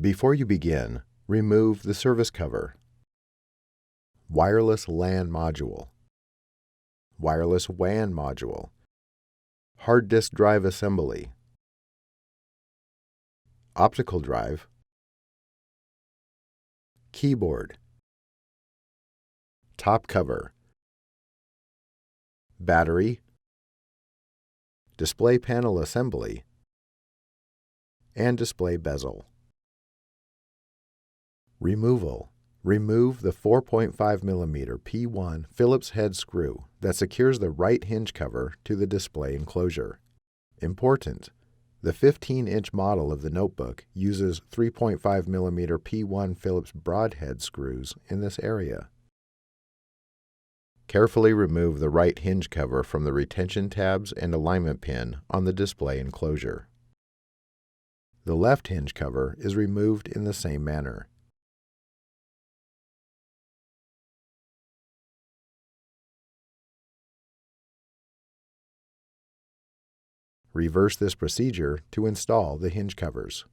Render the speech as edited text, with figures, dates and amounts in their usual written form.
Before you begin, remove the service cover. Wireless LAN module. Wireless WAN module. Hard disk drive assembly. Optical drive. Keyboard. Top cover. Battery. Display panel assembly. And display bezel. Removal. Remove the 4.5mm P1 Phillips head screw that secures the right hinge cover to the display enclosure. Important: the 15-inch model of the notebook uses 3.5mm P1 Phillips broadhead screws in this area. Carefully remove the right hinge cover from the retention tabs and alignment pin on the display enclosure. The left hinge cover is removed in the same manner. Reverse this procedure to install the hinge covers.